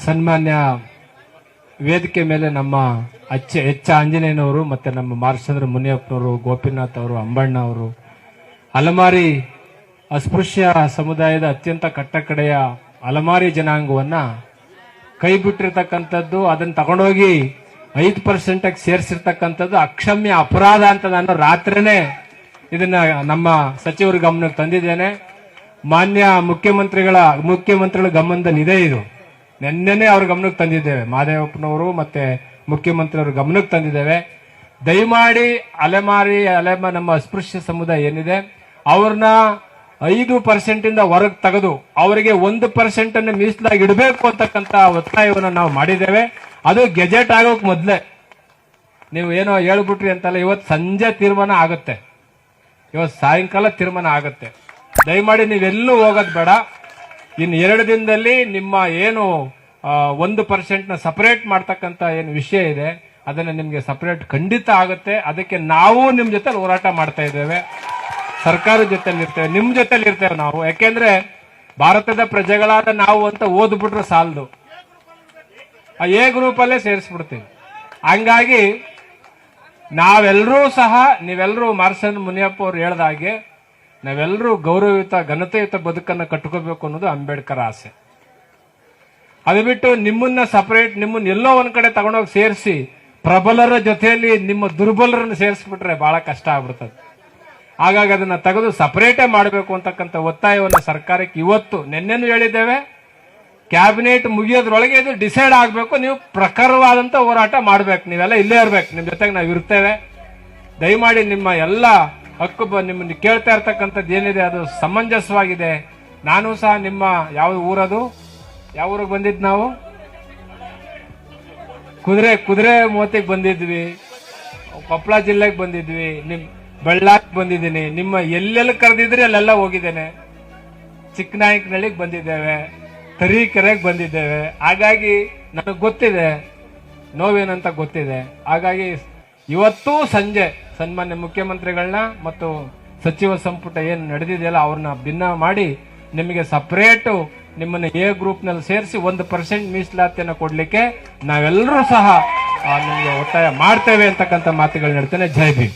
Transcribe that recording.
ಸನ್ಮಾನ್ಯ ವೇದಿಕೆ ಮೇಲೆ ನಮ್ಮ ಎಚ್ ಆಂಜನೇಯನವರು ಮತ್ತೆ ನಮ್ಮ ಮಾರ್ಚಂದ್ರ ಮುನಿಯಪ್ಪನವರು, ಗೋಪಿನಾಥ್ ಅವರು, ಅಂಬಣ್ಣ ಅವರು, ಅಲಮಾರಿ ಅಸ್ಪೃಶ್ಯ ಸಮುದಾಯದ ಅತ್ಯಂತ ಕಟ್ಟಕಡೆಯ ಅಲಮಾರಿ ಜನಾಂಗವನ್ನ ಕೈ ಬಿಟ್ಟಿರ್ತಕ್ಕಂಥದ್ದು, ಅದನ್ನ ತಗೊಂಡೋಗಿ 5% ಸೇರಿಸಿರ್ತಕ್ಕಂಥದ್ದು ಅಕ್ಷಮ್ಯ ಅಪರಾಧ ಅಂತ ನಾನು ರಾತ್ರಿನೇ ಇದನ್ನ ನಮ್ಮ ಸಚಿವರ ಗಮನಕ್ಕೆ ತಂದಿದ್ದೇನೆ. ಮಾನ್ಯ ಮುಖ್ಯಮಂತ್ರಿಗಳ ಗಮನದಲ್ಲಿ ಇದೆ. ಇದು ನಿನ್ನೆನೆ ಅವ್ರ ಗಮನಕ್ಕೆ ತಂದಿದ್ದೇವೆ. ಮಾದೇವಪ್ಪನವರು ಮತ್ತೆ ಮುಖ್ಯಮಂತ್ರಿಯವ್ರ ಗಮನಕ್ಕೆ ತಂದಿದ್ದೇವೆ. ದಯಮಾಡಿ ನಮ್ಮ ಅಸ್ಪೃಶ್ಯ ಸಮುದಾಯ ಏನಿದೆ ಅವ್ರನ್ನ 5% ಇಂದ ಹೊರಗೆ ತೆಗೆದು ಅವರಿಗೆ 1% ಅನ್ನು ಮೀಸಲಾಗಿ ಇಡಬೇಕು ಅಂತಕ್ಕಂಥ ಒತ್ತಾಯವನ್ನು ನಾವು ಮಾಡಿದ್ದೇವೆ. ಅದು ಗೆಜೆಟ್ ಆಗೋಕ್ ಮೊದಲೇ. ನೀವು ಏನೋ ಹೇಳ್ಬಿಟ್ರಿ ಅಂತಲ್ಲ, ಇವತ್ತು ಸಂಜೆ ತೀರ್ಮಾನ ಆಗುತ್ತೆ, ಇವತ್ತು ಸಾಯಂಕಾಲ ತೀರ್ಮಾನ ಆಗುತ್ತೆ. ದಯಮಾಡಿ ನೀವೆಲ್ಲೂ ಹೋಗೋದು ಬೇಡ. ಇನ್ನು 2 ದಿನದಲ್ಲಿ ನಿಮ್ಮ ಏನು 1% ಸಪರೇಟ್ ಮಾಡ್ತಕ್ಕಂಥ ಏನು ವಿಷಯ ಇದೆ ಅದನ್ನ ನಿಮ್ಗೆ ಸಪರೇಟ್ ಖಂಡಿತ ಆಗುತ್ತೆ. ಅದಕ್ಕೆ ನಾವು ನಿಮ್ ಜೊತೆ ಹೋರಾಟ ಮಾಡ್ತಾ ಇದ್ದೇವೆ, ಸರ್ಕಾರದ ಜೊತೆಲಿ ಇರ್ತೇವೆ, ನಿಮ್ ಜೊತೆಲಿ ಇರ್ತೇವೆ ನಾವು. ಯಾಕೆಂದ್ರೆ ಭಾರತದ ಪ್ರಜೆಗಳಾದ ನಾವು ಅಂತ ಓದ್ಬಿಟ್ರೆ ಸಾಲದು, ಎ ಗ್ರೂಪ್ ಅಲ್ಲೇ ಸೇರಿಸ್ಬಿಡ್ತೀವಿ. ಹಂಗಾಗಿ ನಾವೆಲ್ಲರೂ ಸಹ, ನೀವೆಲ್ಲರೂ ಮಾರ್ಚಂದ್ರ ಮುನಿಯಪ್ಪ ಅವ್ರು ಹೇಳ್ದ ಹಾಗೆ ನಾವೆಲ್ಲರೂ ಗೌರವಯುತ ಘನತೆಯುತ ಬದುಕನ್ನು ಕಟ್ಕೋಬೇಕು ಅನ್ನೋದು ಅಂಬೇಡ್ಕರ್ ಆಸೆ. ಅದು ಬಿಟ್ಟು ನಿಮ್ಮನ್ನ ಎಲ್ಲೋ ಒಂದ್ ಕಡೆ ತಗೊಂಡೋಗಿ ಸೇರಿಸಿ ಪ್ರಬಲರ ಜೊತೆಯಲ್ಲಿ ನಿಮ್ಮ ದುರ್ಬಲರನ್ನು ಸೇರಿಸ್ಬಿಟ್ರೆ ಬಹಳ ಕಷ್ಟ ಆಗ್ಬಿಡ್ತದೆ. ಹಾಗಾಗಿ ಅದನ್ನ ತೆಗೆದು ಸಪರೇಟೇ ಮಾಡಬೇಕು ಅಂತಕ್ಕಂಥ ಒತ್ತಾಯವನ್ನು ಸರ್ಕಾರಕ್ಕೆ ಇವತ್ತು ನಿನ್ನೆನೂ ಹೇಳಿದ್ದೇವೆ. ಕ್ಯಾಬಿನೆಟ್ ಮುಗಿಯೋದ್ರೊಳಗೆ ಇದು ಡಿಸೈಡ್ ಆಗಬೇಕು. ನೀವು ಪ್ರಖರವಾದಂತ ಹೋರಾಟ ಮಾಡ್ಬೇಕು. ನೀವೆಲ್ಲ ಇಲ್ಲೇ ಇರ್ಬೇಕು, ನಿಮ್ ಜೊತೆಗೆ ನಾವು ಇರ್ತೇವೆ. ದಯಮಾಡಿ ನಿಮ್ಮ ಎಲ್ಲ ಹಕ್ಕು ನಿಮ್ಮನ್ನ ಕೇಳ್ತಾ ಇರ್ತಕ್ಕಂಥದ್ದು ಏನಿದೆ ಅದು ಸಮಂಜಸವಾಗಿದೆ. ನಾನು ಸಹ ನಿಮ್ಮ ಯಾವ ಊರಿಗೆ ಬಂದಿದ್ ನಾವು ಕುದುರೆ ಮೂವತ್ತಿಗೆ ಬಂದಿದ್ವಿ, ಕೊಪ್ಪಳ ಜಿಲ್ಲೆಗೆ ಬಂದಿದ್ವಿ, ಬಳ್ಳಾರಿಗೆ ಬಂದಿದ್ದೀನಿ. ನಿಮ್ಮ ಎಲ್ಲೆಲ್ಲ ಕರೆದಿದ್ರಿ ಅಲ್ಲೆಲ್ಲ ಹೋಗಿದ್ದೇನೆ. ಚಿಕ್ಕನಾಯಕನಹಳ್ಳಿಗೆ ಬಂದಿದ್ದೇವೆ, ತರೀಕೆರೆಗೆ ಬಂದಿದ್ದೇವೆ. ಹಾಗಾಗಿ ನನಗೆ ಗೊತ್ತಿದೆ ನೋವೇನಂತ ಗೊತ್ತಿದೆ. ಹಾಗಾಗಿ ಇವತ್ತೂ ಸಂಜೆ ಸನ್ಮಾನ್ಯ ಮುಖ್ಯಮಂತ್ರಿಗಳನ್ನ ಮತ್ತು ಸಚಿವ ಸಂಪುಟ ಏನು ನಡೆದಿದೆಯಲ್ಲ ಅವ್ರನ್ನ ಭಿನ್ನ ಮಾಡಿ ನಿಮಗೆ ಸಪರೇಟ್ ನಿಮ್ಮನ್ನ ಎ ಗ್ರೂಪ್ ನಲ್ಲಿ ಸೇರಿಸಿ 1% ಮೀಸಲಾತಿಯನ್ನು ಕೊಡ್ಲಿಕ್ಕೆ ನಾವೆಲ್ಲರೂ ಸಹ ನಿಮಗೆ ಒತ್ತಾಯ ಮಾಡ್ತೇವೆ ಅಂತಕ್ಕಂಥ ಮಾತುಗಳು ಹೇಳ್ತೇನೆ. ಜೈ ಭೀಮ್.